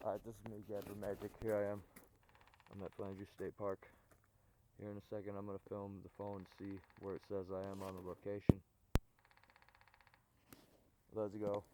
Alright, this is me, GappaMagix. Here I am. I'm at Flandreau State Park. Here in a second, I'm going to film the phone to see where it says I am on the location. Let's go.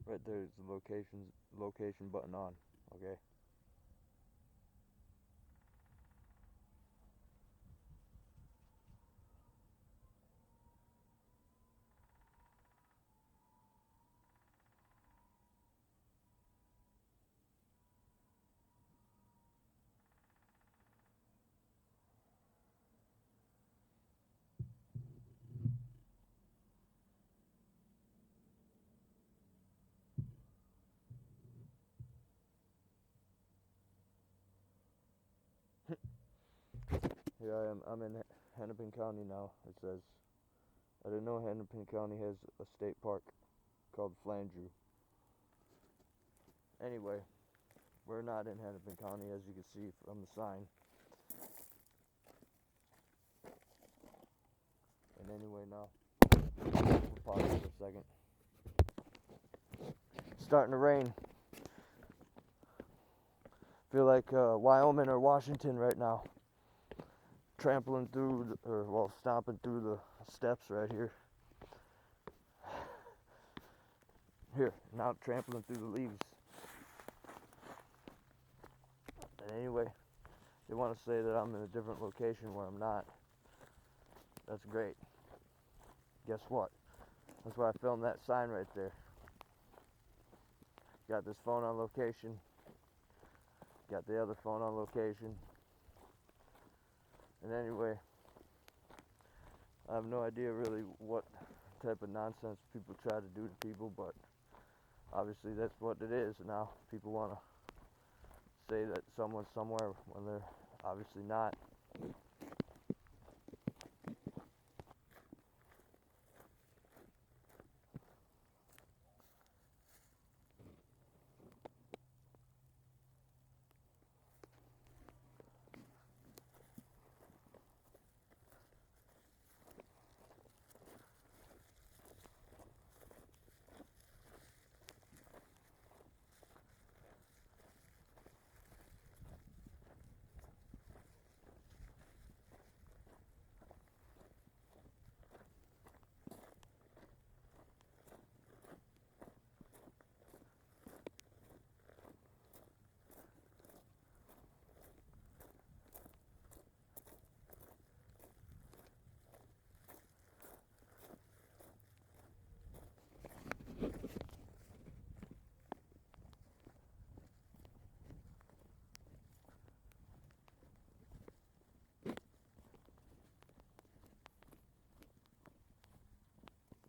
Right there's the location button on. Okay. Here I am. I'm in Hennepin County now. It says, I didn't know Hennepin County has a state park called Flandreau. Anyway, we're not in Hennepin County, as you can see from the sign. And anyway, now we'll pause for a second. It's starting to rain. Feel like Wyoming or Washington right now. Trampling through, stomping through the steps right here. Here, now trampling through the leaves. And anyway, they want to say that I'm in a different location where I'm not. That's great. Guess what? That's why I filmed that sign right there. Got this phone on location. Got the other phone on location. And anyway, I have no idea really what type of nonsense people try to do to people, but obviously that's what it is now. People want to say that someone's somewhere when they're obviously not.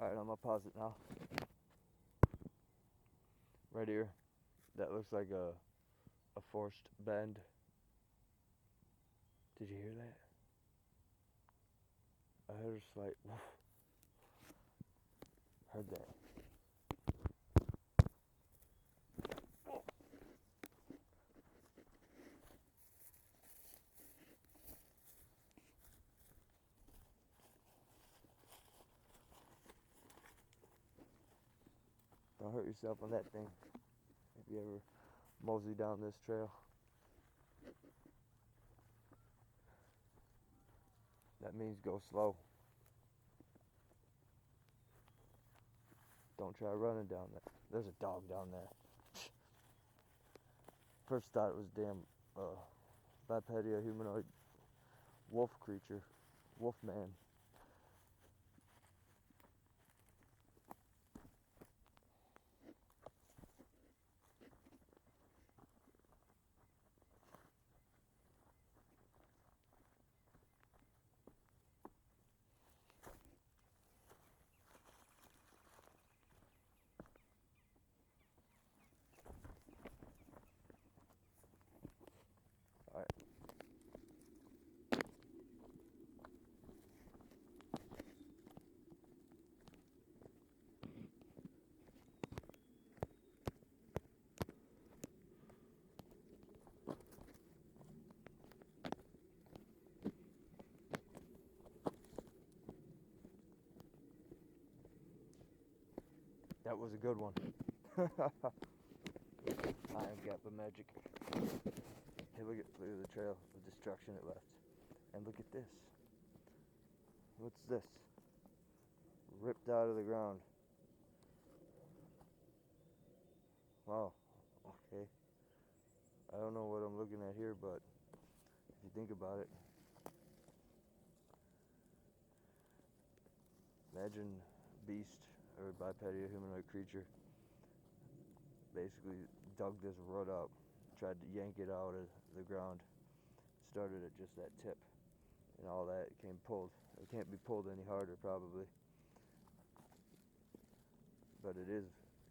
Alright, I'm gonna pause it now. Right here. That looks like a forced bend. Did you hear that? I heard a slight woof. Heard that. Don't hurt yourself on that thing if you ever mosey down this trail. That means go slow. Don't try running down there. There's a dog down there. First thought it was damn bipedal humanoid wolf creature, wolf man. That was a good one. I am GappaMagix. Hey, look at the trail of destruction it left. And look at this. What's this? Ripped out of the ground. Wow. Okay. I don't know what I'm looking at here, but if you think about it, imagine beast or bipedal humanoid creature basically dug this root up, tried to yank it out of the ground, started at just that tip, and all that came pulled. It can't be pulled any harder, probably, but it is.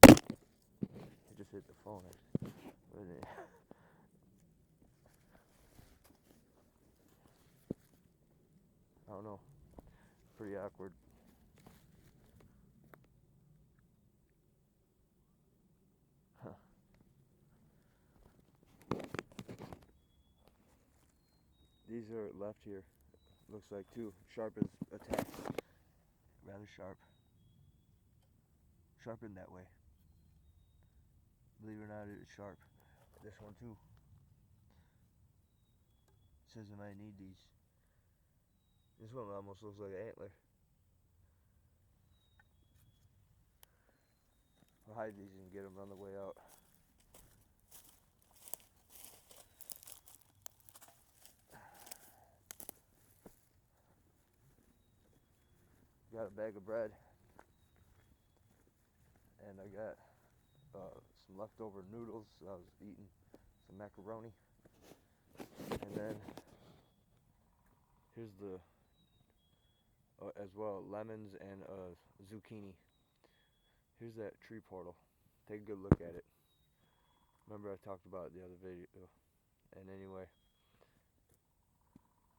It just hit the phone. I don't know. Pretty awkward. Huh. These are left here. Looks like too. Sharp is attacked. Rather sharp. Sharpened that way. Believe it or not, it is sharp. This one too. It says I might need these. This one almost looks like an antler. I'll hide these and get them on the way out. Got a bag of bread. And I got some leftover noodles. I was eating some macaroni. And then here's the, as well, lemons and zucchini. Here's that tree portal. Take a good look at it. Remember I talked about it the other video. And anyway,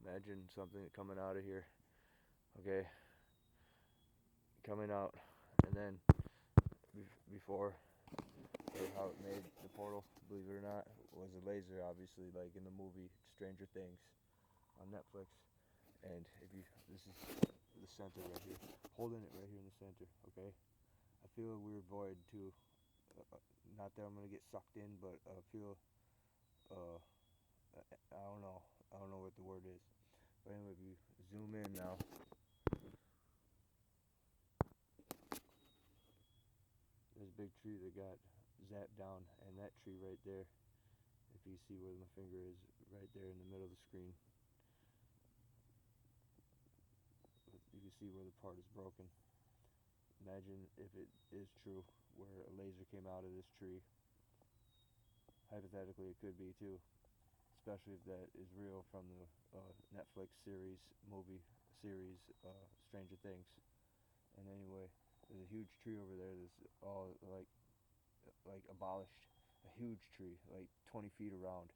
imagine something coming out of here. Okay, coming out, and then before, how it made the portal, believe it or not, was a laser, obviously, like in the movie Stranger Things on Netflix. And if you, this is the center right here, holding it right here in the center. Okay, I feel a weird void too. Not that I'm gonna get sucked in, but I feel, I don't know. I don't know what the word is. But anyway, if you zoom in now, there's a big tree that got zapped down, and that tree right there, if you see where my finger is, right there in the middle of the screen, you can see where the part is broken. Imagine if it is true, where a laser came out of this tree. Hypothetically, it could be too, especially if that is real from the Netflix movie series, Stranger Things. And anyway, there's a huge tree over there that's all like abolished. A huge tree, like 20 feet around.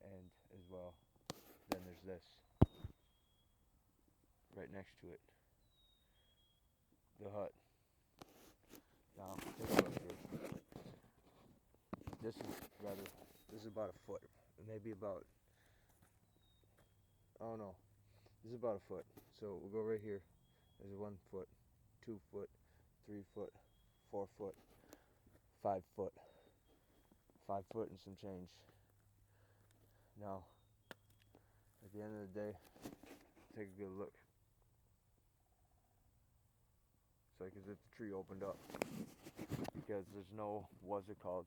And as well, then there's this right next to it, the hut. Now, take a look here. This is about a foot, maybe about, I don't know. This is about a foot. So we'll go right here. There's 1 foot, 2 foot, 3 foot, 4 foot, 5 foot. 5 foot and some change. Now, at the end of the day, take a good look. It's like as if the tree opened up. Because there's no, what's it called?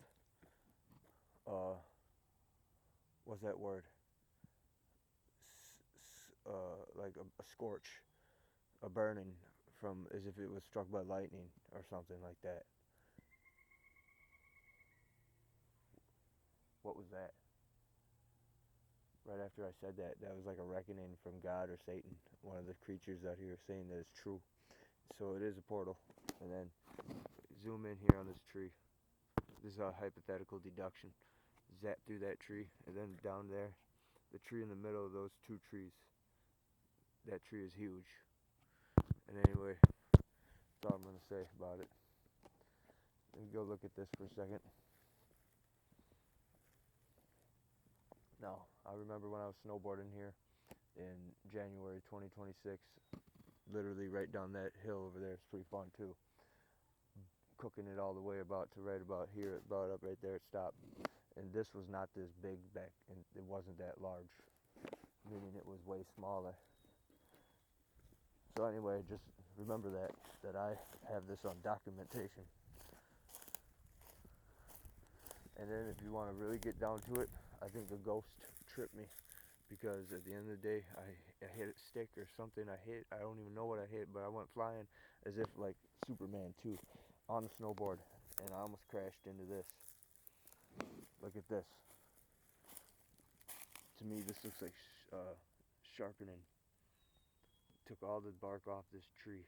What's that word? Like a scorch, a burning from, as if it was struck by lightning or something like that. What was that? Right after I said that, that was like a reckoning from God or Satan, one of the creatures out here saying that it's true. So it is a portal. And then zoom in here on this tree. This is a hypothetical deduction. Zap through that tree, and then down there, the tree in the middle of those 2 trees. That tree is huge. And anyway, that's all I'm going to say about it. Let me go look at this for a second. Now, I remember when I was snowboarding here in January 2026, literally right down that hill over there. It's pretty fun too. cooking it all the way about to right about here, about up right there it stopped. And this was not this big back, and it wasn't that large, meaning it was way smaller. So anyway, just remember that I have this on documentation. And then if you want to really get down to it, I think the ghost tripped me, because at the end of the day, I hit a stick or something. I don't even know what I hit, but I went flying as if like Superman 2 on the snowboard, and I almost crashed into this. Look at this. To me, this looks like sharpening. Took all the bark off this tree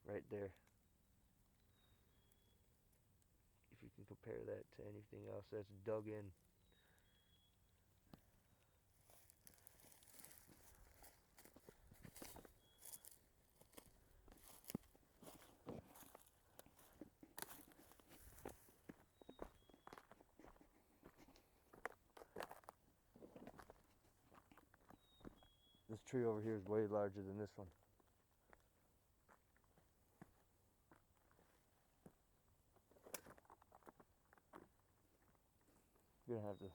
right there. If you can compare that to anything else that's dug in. This tree over here is way larger than this one. You're gonna have to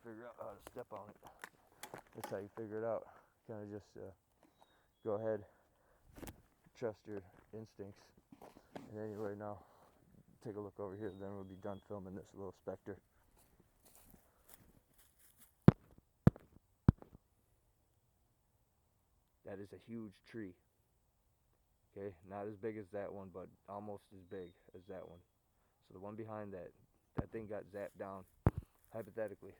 figure out how to step on it. That's how you figure it out. Kind of just go ahead, trust your instincts. And anyway, now take a look over here. Then we'll be done filming this little specter. That is a huge tree. Okay, not as big as that one, but almost as big as that one. So the one behind that thing got zapped down, hypothetically,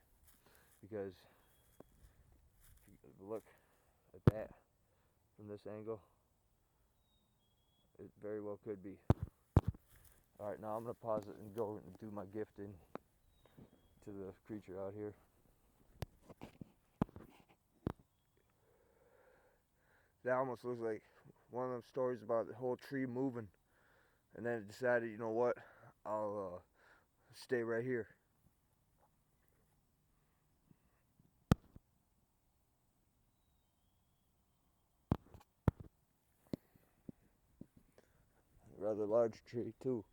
because if you look at that from this angle, it very well could be. Alright, now I'm going to pause it and go and do my gifting to the creature out here. That almost looks like one of them stories about the whole tree moving, and then it decided, you know what, I'll stay right here. Rather large tree too.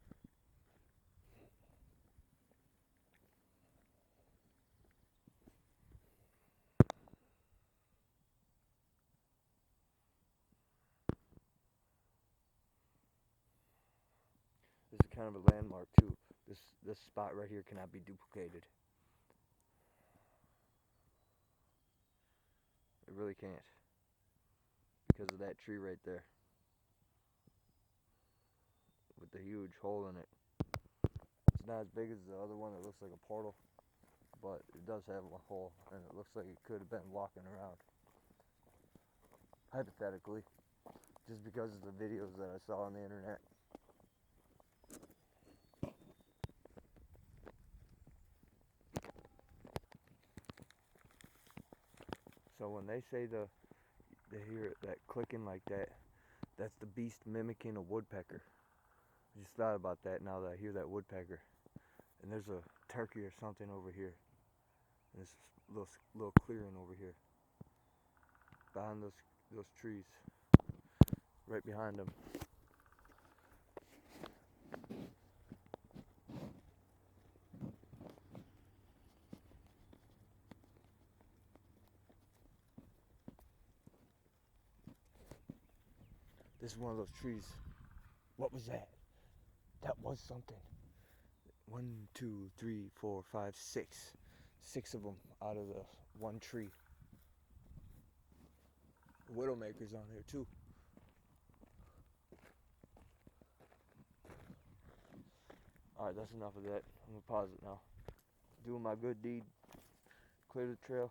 This is kind of a landmark too. This spot right here cannot be duplicated. It really can't, because of that tree right there with the huge hole in it. It's not as big as the other one that looks like a portal, but it does have a hole, and it looks like it could have been walking around, hypothetically, just because of the videos that I saw on the internet. So when they say they hear that clicking like that, that's the beast mimicking a woodpecker. I just thought about that now that I hear that woodpecker. And there's a turkey or something over here. And this little clearing over here, behind those trees, right behind them. This is one of those trees. What was that? That was something. 1, 2, 3, 4, 5, 6. 6 of them out of the one tree. The Widowmaker's on there too. Alright, that's enough of that. I'm gonna pause it now. Doing my good deed. Clear the trail.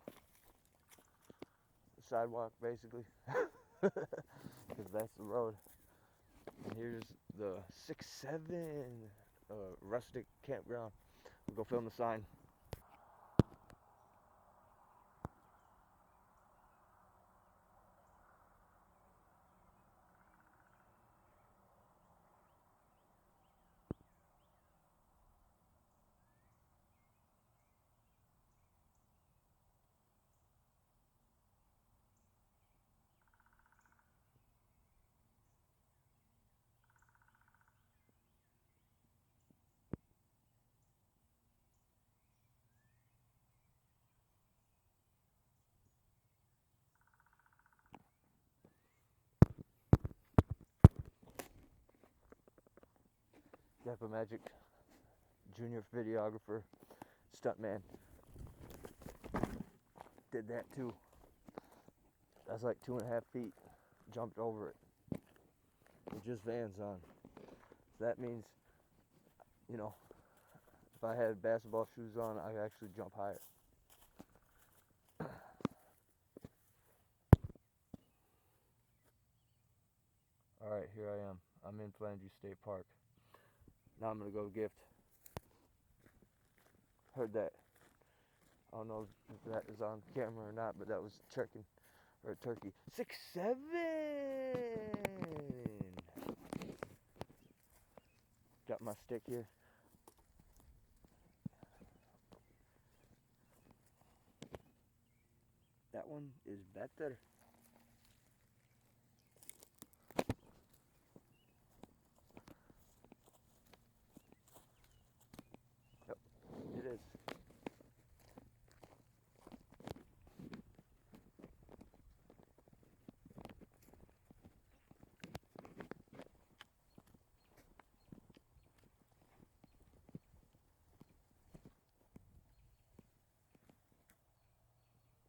The sidewalk, basically. Because that's the road. And here's the 6-7 rustic campground. We'll go film the sign. GappaMagix junior videographer, stuntman, did that too. That's like 2.5 feet, jumped over it with just Vans on. So that means, you know, if I had basketball shoes on, I could actually jump higher. Alright, here I am. I'm in Plainview State Park. Now I'm gonna go gift. Heard that. I don't know if that is on camera or not, but that was chicken or turkey. 6-7. Got my stick here. That one is better. Yep, it is.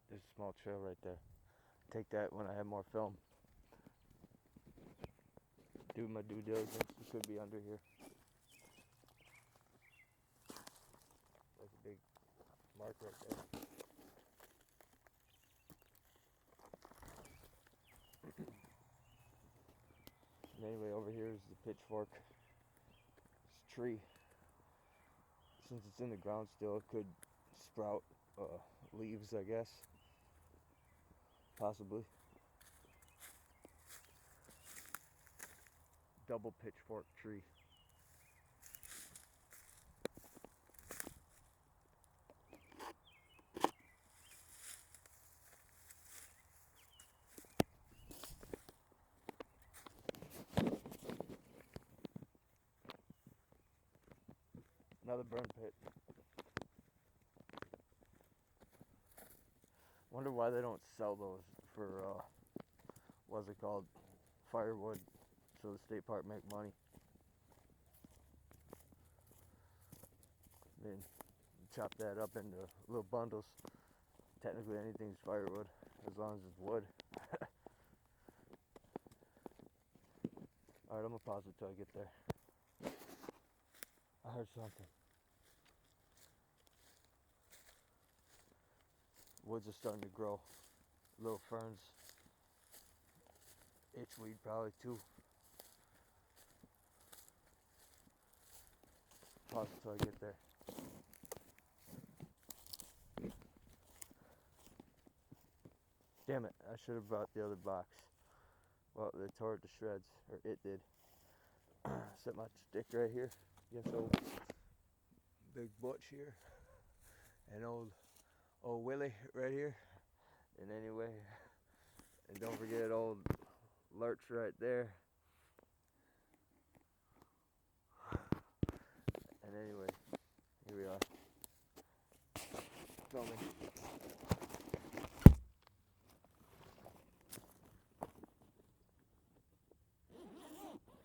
There's a small trail right there. Take that when I have more film. Do my due diligence. It could be under here. There's a big mark right there. And anyway, over here is the pitchfork. This tree. Since it's in the ground still, it could sprout leaves, I guess. Possibly. Double pitchfork tree. Another burn pit. Wonder why they don't sell those for what's it called? Firewood, so the state park make money. Then chop that up into little bundles. Technically anything's firewood, as long as it's wood. Alright, I'm gonna pause it till I get there. I heard something. Woods are starting to grow. Little ferns. Itchweed probably too. Pause it till I get there. Damn it, I should have brought the other box. Well, they tore it to shreds, or it did. Set my stick right here. Guess old Big Butch here. And old Willie right here. And anyway, and don't forget old Lurch right there. And anyway, here we are. Filming.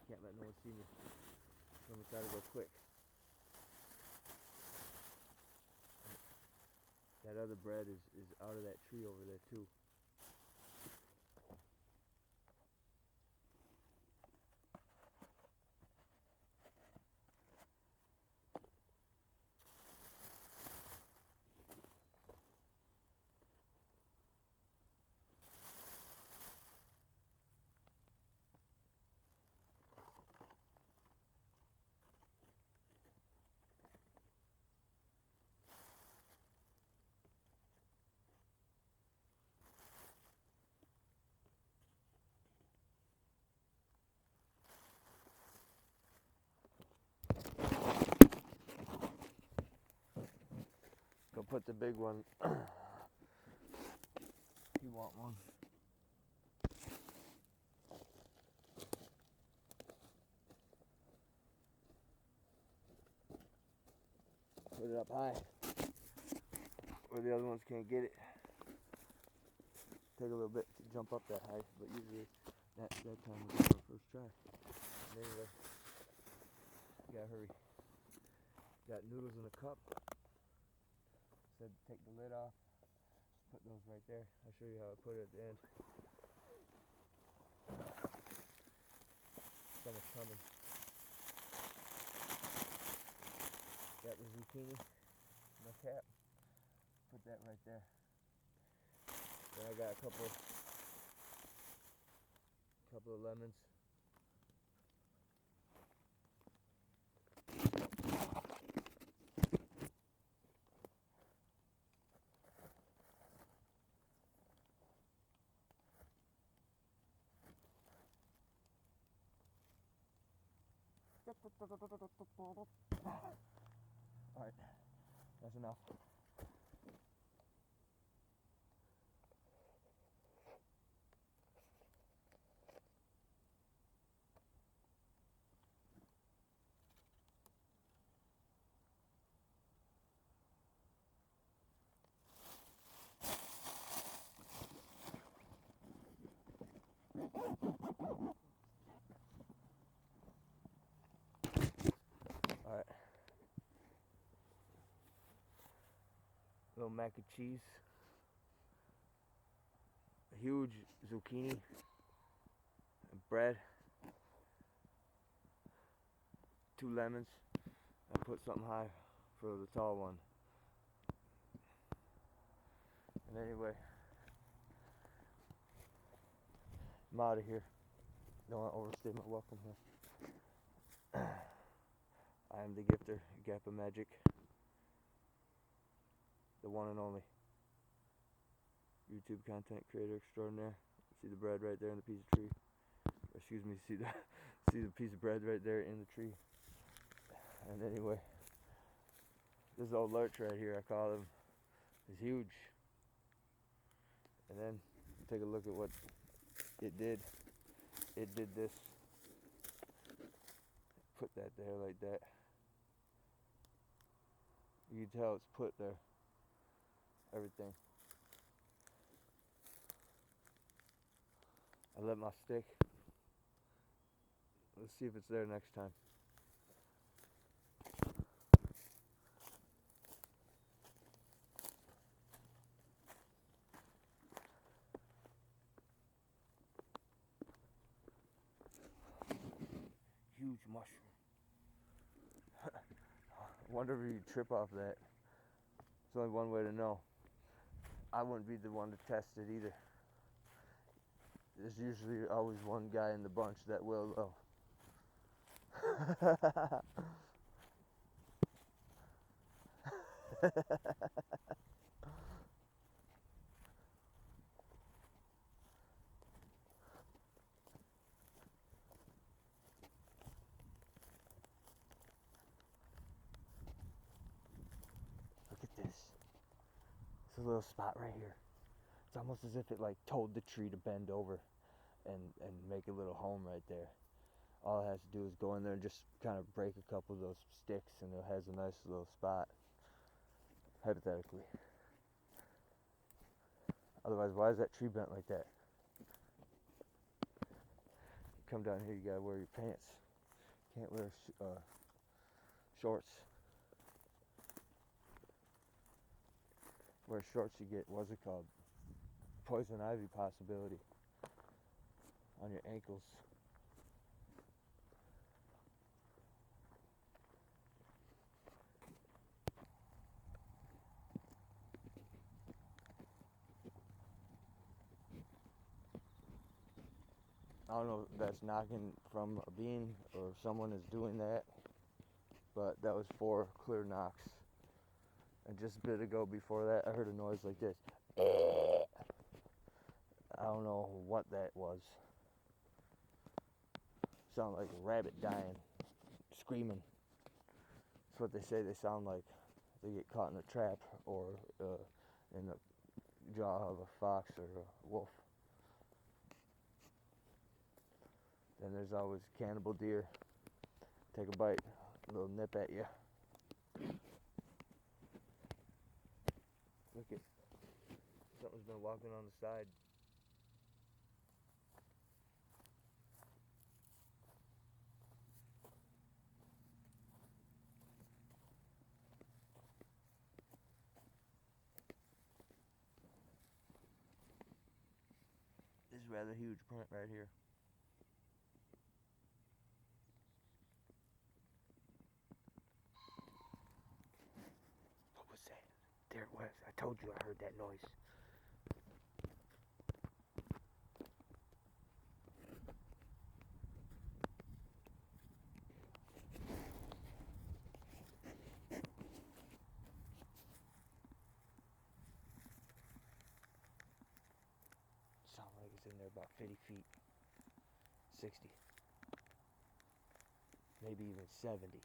Can't let no one see me. I'm gonna try to go quick. That other bread is out of that tree over there too. Go put the big one. You want one? Put it up high, where the other ones can't get it. Take a little bit to jump up that high, but usually that time we get our first try. And anyway, gotta hurry. Got noodles in a cup. Said take the lid off. Put those right there. I'll show you how I put it at the end. Summer's coming. Got the zucchini in my cap. Put that right there. Then I got a couple of lemons. Alright, that's enough. Alright. Little mac and cheese. A huge zucchini. And bread. 2 lemons. I put something high for the tall one. And anyway, I'm out of here. Don't want to overstay my welcome here. I am the gifter, GappaMagix, the one and only YouTube content creator extraordinaire. See the bread right there in the piece of tree. Excuse me, see the piece of bread right there in the tree. And anyway, this old lurch right here, I call him, is huge. And then take a look at what it did. It did this. Put that there like that. You can tell it's put there. Everything. I let my stick. Let's see if it's there next time. Huge mushroom. Wonder if you trip off that. There's only one way to know. I wouldn't be the one to test it either. There's usually always one guy in the bunch that will though. Look at this. It's a little spot right here. It's almost as if it like told the tree to bend over and make a little home right there. All it has to do is go in there and just kind of break a couple of those sticks and it has a nice little spot. Hypothetically. Otherwise, why is that tree bent like that? Come down here, you gotta wear your pants. Can't wear shorts. Wear shorts, you get, what's it called? Poison ivy possibility on your ankles. I don't know if that's knocking from a bean or if someone is doing that, but that was 4 clear knocks. And just a bit ago before that, I heard a noise like this. I don't know what that was. Sound like a rabbit dying, screaming. That's what they say they sound like. They get caught in a trap or in the jaw of a fox or a wolf. Then there's always cannibal deer. Take a bite, a little nip at you. Look at, something's been walking on the side. is rather huge print right here. What was that? There it was. I told you I heard that noise. Sounds like it's in there about 50 feet. 60. Maybe even 70.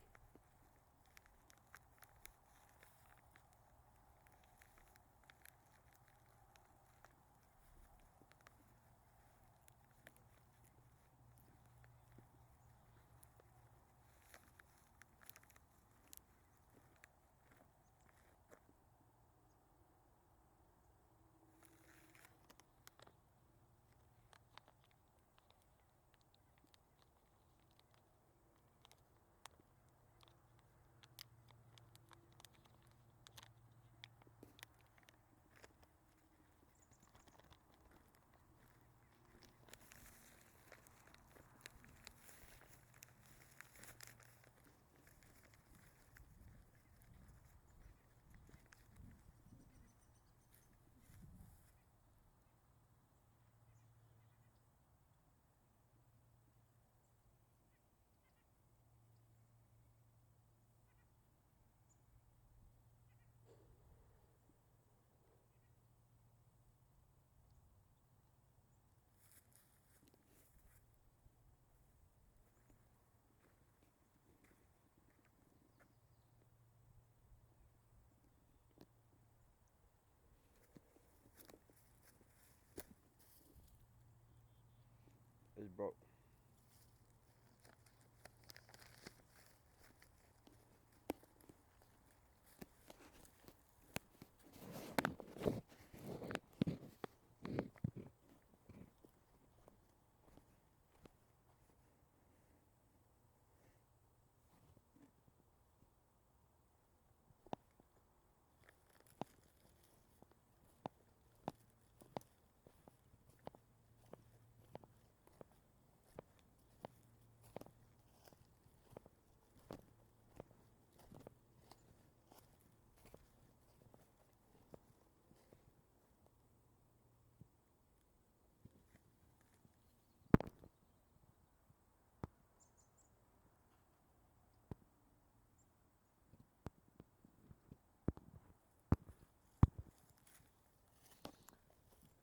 It's broke.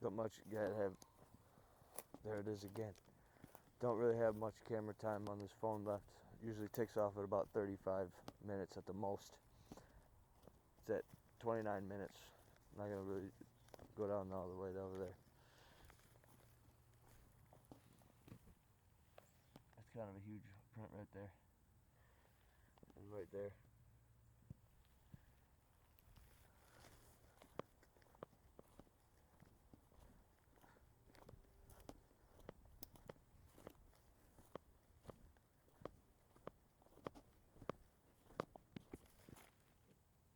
Got much, gotta have, there it is again. Don't really have much camera time on this phone left. Usually takes off at about 35 minutes at the most. It's at 29 minutes. Not gonna really go down all the way over there. That's kind of a huge print right there. And right there.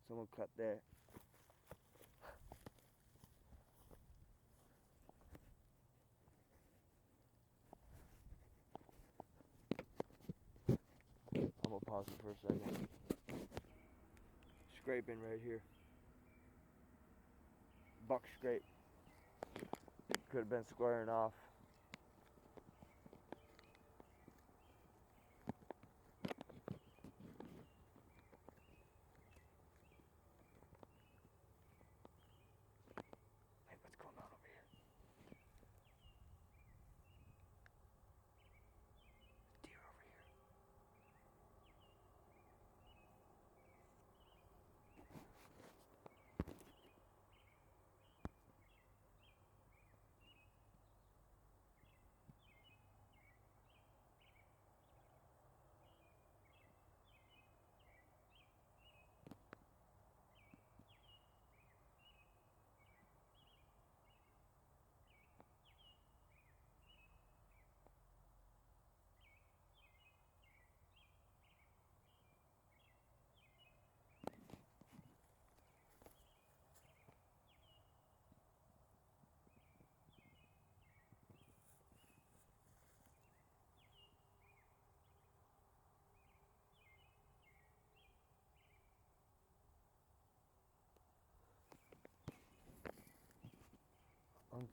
Someone cut there. I'm gonna pause it for a second. Scraping right here. Buck scrape. Could have been squaring off. Hey, what's going on over here? Deer over here.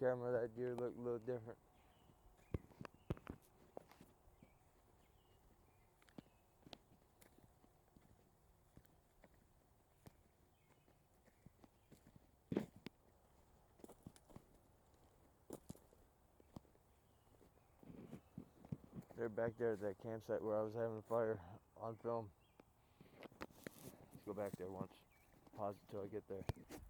camera, that deer looked a little different. They're back there at that campsite where I was having a fire on film. Let's go back there once. Pause it till I get there.